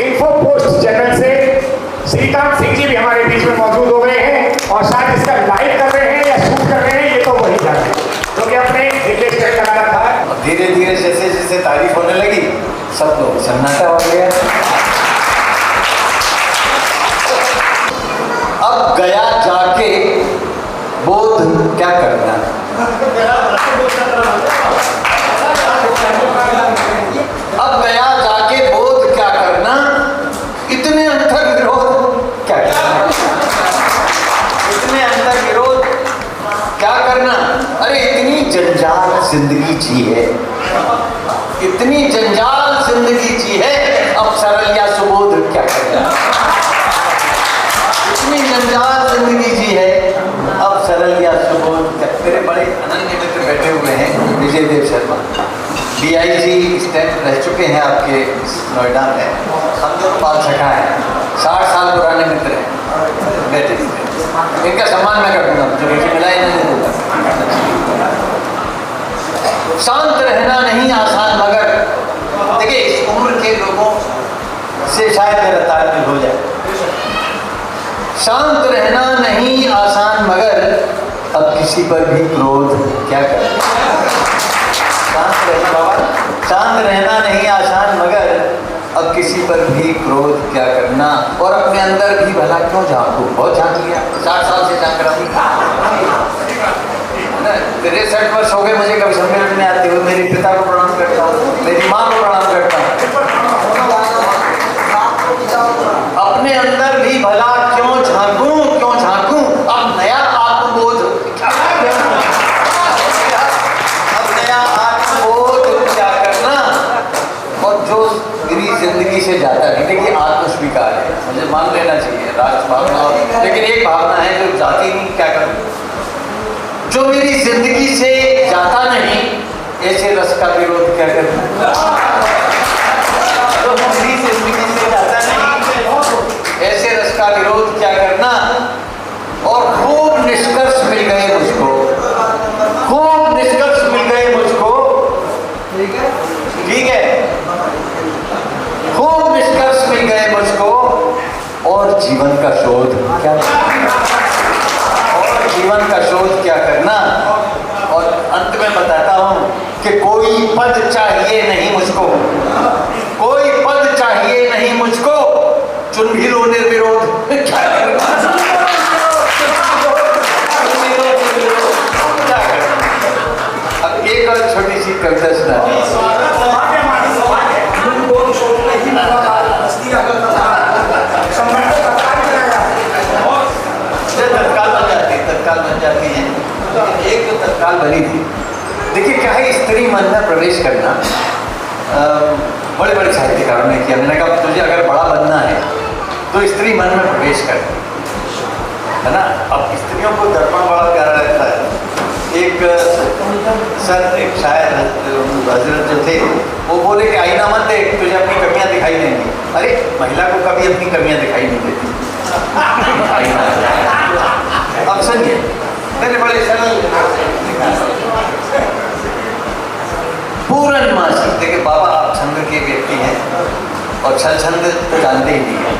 Info post general से श्रीकांत सिंह जी भी हमारे बीच में मौजूद हो गए हैं और शायद इसका लाइव कर रहे हैं या शूट कर रहे हैं, ये तो वही जाने हैं, क्योंकि अपने निर्देश लगा रखा है। धीरे धीरे जैसे जैसे तारीफ होने लगी सब लोग सन्नाटा हो गया। अब गया जाके बोध क्या करना, अब गया जाके बोध क्या करना, इतने अंतर विरोध क्या करना, इतने अंतर विरोध क्या करना। अरे इतनी जंजाल जिंदगी जी है, इतनी जंजाल जिंदगी जी है, अब सरल या सुबोध क्या करना। इतनी जंजाल जिंदगी जी है, अब सरल या सुबोध क्या। मेरे बड़े अनन्य मित्र बैठे हुए हैं, विजय देव शर्मा DIG स्टैंड रह चुके हैं आपके नोएडा में। हम दोनों बाल सखा हैं, 60 साल पुराने मित्र हैं, बैठे इनका सम्मान मैं कर दूंगा, जो मुझे मिला ही नहीं दूंगा। शांत रहना नहीं आसान, मगर देखिए इस उम्र के लोगों से शायद मेरा तालमेल हो जाए। शांत रहना नहीं आसान, मगर अब किसी पर भी क्रोध क्या करें। शांत रहना बाबा, शांत रहना नहीं आसान, मगर अब किसी पर भी क्रोध क्या करना। और अपने अंदर भी भला क्यों झांकू, बहुत झांक लिया, 60 साल से झांक रहा हूँ। 63 वर्ष हो गए मुझे कभी सम्मेलन में आते हुए। मेरे पिता को प्रणाम करता हूँ, मेरी माँ को प्रणाम करता हूँ। अपने अंदर भी भला क्यों झांकूं, क्यों झांकूं। अब नया आत्मबोध, अब नया आत्मबोध क्या करना। और जो मेरी जिंदगी से जाता नहीं, देखिए आत्मस्वीकार है, मुझे मान लेना चाहिए राष्ट्र भावना, लेकिन एक भावना है जो जाती नहीं, क्या करूं। जो मेरी जिंदगी से जाता नहीं, ऐसे रस का विरोध क्या करना। जो मेरी जिंदगी से जाता नहीं, ऐसे रस का विरोध क्या करना। और खूब निष्कर्ष मिल गए मुझको, खूब निष्कर्ष मिल गए मुझको, ठीक है, खूब निष्कर्ष मिल गए मुझको। और जीवन का शोध क्या, और जीवन का शोध क्या करना। और अंत में बताता हूं कि कोई पद चाहिए नहीं मुझको, कोई पद चाहिए नहीं मुझको, चुन भी लो निर्विरोध क्या करना। अब एक और छोटी सी कविता सुना। तत्काल बन जाती है, एक तो तत्काल बनी थी। देखिए क्या है, स्त्री मन में प्रवेश करना बड़े बड़े साहित्यकारों ने किया। मैंने कहा तुझे अगर बड़ा बनना है तो स्त्री मन में प्रवेश कर, है ना। अब स्त्रियों को दर्पण बड़ा प्यारा रहता है। एक सर, एक शायर हजरत जो थे, वो बोले कि आईना मत देख, तुझे अपनी कमियां दिखाई देंगी। अरे महिला को कभी अपनी कमियां दिखाई नहीं देती। अब सुनिए, मैंने बड़े सरल पूर्णमासी, देखिए बाबा आप छंद के व्यक्ति हैं और छंद तो जानते ही नहीं है।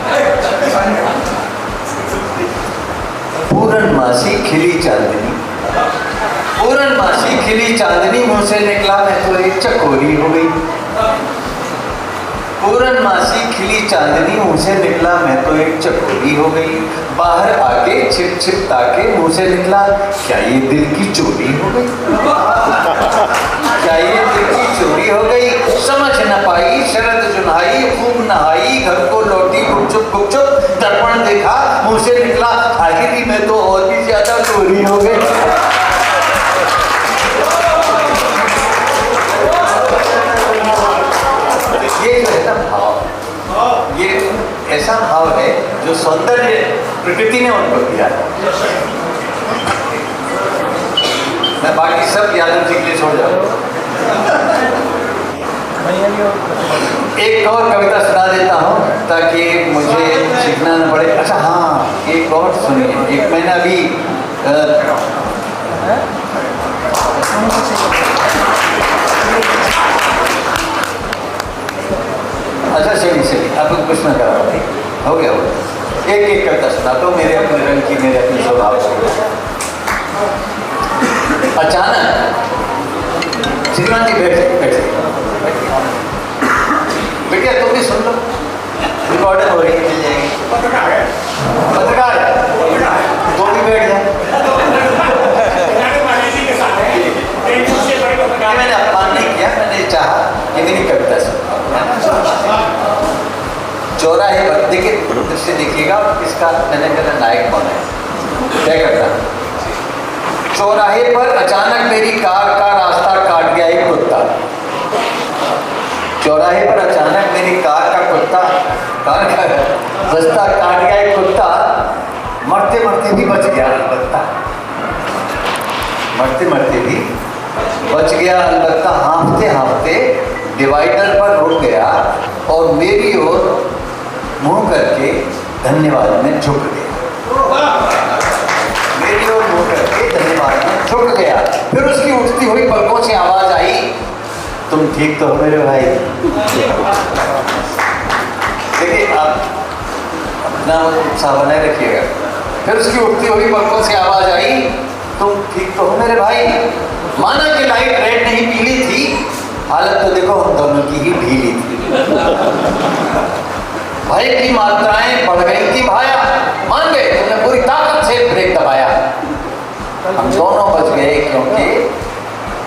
पूर्णमासी खिली चांदनी, पूर्णमासी खिली चांदनी, मुंह से निकला मैं तो एक चकोरी हो गई। पूर्णमासी खिली चांदनी, मुंह से निकला मैं तो एक चकोरी हो गई। बाहर आके छिप छिप ताके, मुंह से निकला क्या ये दिल की चोरी हो गई, क्या ये दिल की चोरी हो गई। समझ न पाई शरद जुनाई, खूब नहाई, घर को लौटी गुपचुप गुपचुप, दर्पण देखा मुंह से निकला आखिरी में तो और भी ज्यादा चोरी हो गई। ये जो है ना भाव, ये ऐसा भाव है जो सौंदर्य प्रकृति ने उनको दिया है। मैं बाकी सब यादव जी के लिए छोड़ जाऊँ। एक और कविता सुना देता हूँ ताकि मुझे सीखना न पड़े। अच्छा हाँ, एक और सुनिए। एक महीना भी अच्छा चलिए अब कुछ ना करा भाई, हो गया एक एक करता सुनाता हूँ मेरे अपने रंग की, मेरे अपने स्वभाव से। अचानक श्रीमान जी बैठे बेटिया तुम भी सुन लो, रिकॉर्डिंग हो रही है, मिल जाएगी। पत्रकार है तो भी बैठ जाए। मैंने अपमान नहीं किया, मैंने चाहा कि मेरी कविता सुन। चौराहे पर देखिए, दृश्य देखिएगा इसका, मैंने मेरा नायक कौन है, क्या करता। चौराहे पर अचानक मेरी कार का रास्ता काट गया एक कुत्ता। चौराहे पर अचानक मेरी कार का रास्ता काट गया एक कुत्ता। मरते मरते भी बच गया अलबत्ता, मरते मरते भी बच गया अलबत्ता। हाँफते हाँफते डिवाइडर पर रुक गया और मेरी ओर मुंह करके धन्यवाद में झुक गया। मेरी ओर मुंह करके धन्यवाद में झुक गया। फिर उसकी उठती हुई पलकों से आवाज आई, तुम ठीक तो हो मेरे भाई। देखिए आप अपना उत्साह बनाए रखिएगा। फिर उसकी उठती हुई पलकों से आवाज आई, तुम ठीक तो हो मेरे भाई। माना कि लाइट रेड नहीं पीली थी, हालत तो देखो हम दोनों की ही ढीली थी। भय की मात्राएं बढ़ गई थी भाया, मान गए तुमने पूरी ताकत से ब्रेक दबाया। हम दोनों बच गए क्योंकि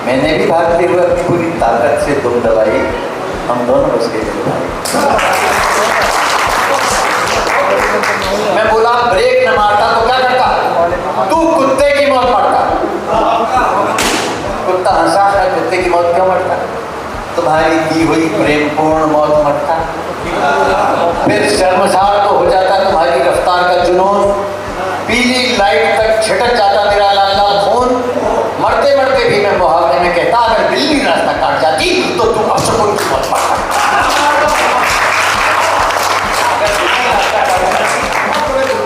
मैंने भी भागते हुए अपनी पूरी ताकत से तुम दबाई, हम दोनों बच गए। मैं बोला ब्रेक न मारता तो क्या करता, तू कुत्ते की मौत मरता। कुत्ता हंसा, कुत्ते की मौत क्यों मरता, तुम्हारी दी हुई प्रेमपूर्ण मौत मरता। फिर शर्मसार तो हो जाता तुम्हारी रफ्तार का जुनून, पीली लाइट तक छिटक जाता मेरा लाल लाल खून। मरते मरते भी मैं मुहावरे में कहता, अगर बिल्ली रास्ता काट जाती तो तू अपशकुन की मौत मरता।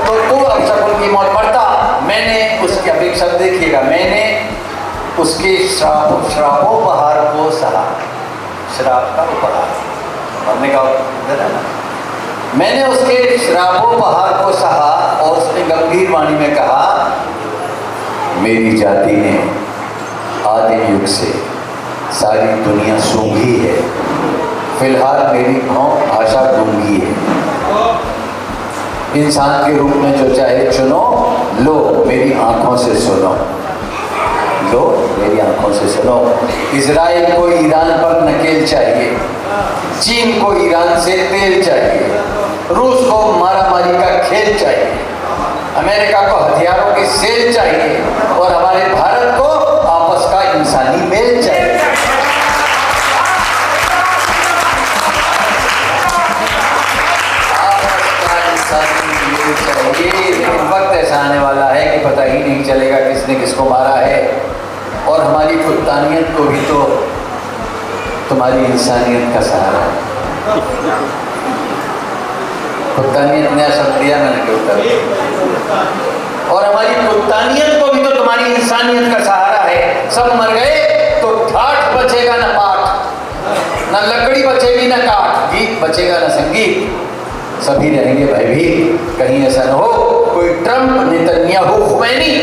तो तू अपशकुन की मौत मरता। मैंने उसकी अपेक्षा देखिएगा, मैंने उसके श्रापोपहार को सहा। श्राप का उपहार हमने कहा इधर है ना। मैंने उसके श्रापोपहार को सहा और उसने गंभीर वाणी में कहा, मेरी जाति ने आदिम युग से सारी दुनिया सूंघी है, फिलहाल मेरी भाषा गूंगी है। इंसान के रूप में जो चाहे चुनो, लो मेरी आंखों से सुनो, लो मेरी आंखों से सुनो। इजराइल को ईरान पर नकेल चाहिए, चीन को ईरान से तेल चाहिए, रूस को मारामारी का खेल चाहिए, अमेरिका को हथियारों की सेल चाहिए और हमारे भारत को आपस का इंसानी मेल चाहिए। लेकिन वक्त ऐसा आने वाला है कि पता ही नहीं चलेगा किसने किसको मारा है। और हमारी कुत्तानियत को भी तो तुम्हारी इंसानियत का सहारा है। कुत्तानियत नया शब्द दिया मैंने कि उत्तर, और हमारी कुत्तानियत को भी तो तुम्हारी इंसानियत का सहारा है। सब मर गए तो ठाठ बचेगा न पाठ, न लकड़ी बचेगी न काठ, गीत बचेगा न संगीत, सभी रहेंगे भयभीत। कहीं ऐसा न हो कोई Trump, Netanyahu, Khomeini,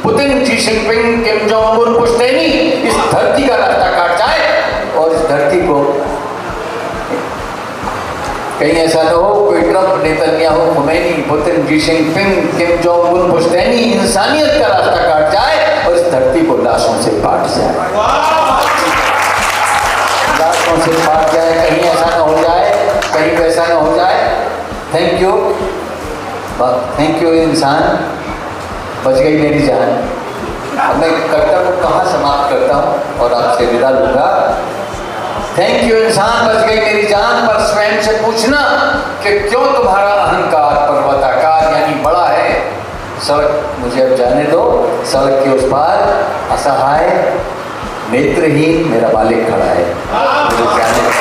Putin, Xi Jinping, Kim Jong Un, पुश्तैनी इस धरती का रास्ता काट जाए और इस धरती को कहीं ऐसा न हो कोई Trump, Netanyahu, Khomeini, Putin, Xi Jinping, Kim Jong Un, पुश्तैनी इंसानियत का रास्ता काट जाए और इस धरती को लाशों से काट जाए, लाशों से काट जाए। कहीं ऐसा न हो जाए, कहीं वैसा न हो जाए। थैंक यू इंसान, बच गई मेरी जान। अब मैं कर्तव्य को कहाँ समाप्त करता हूँ और आपसे विदा लूँगा। थैंक यू इंसान, बच गई मेरी जान। पर स्वयं से पूछना कि क्यों तुम्हारा अहंकार पर्वताकार यानी बड़ा है। सड़क मुझे अब जाने दो, सड़क के उस पार असहाय नेत्रहीन मेरा मालिक खड़ा है, मुझे जाने दो।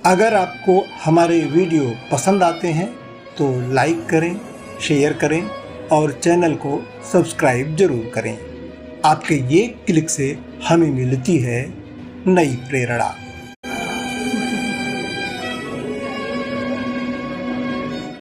अगर आपको हमारे वीडियो पसंद आते हैं तो लाइक करें, शेयर करें और चैनल को सब्सक्राइब जरूर करें। आपके ये क्लिक से हमें मिलती है नई प्रेरणा।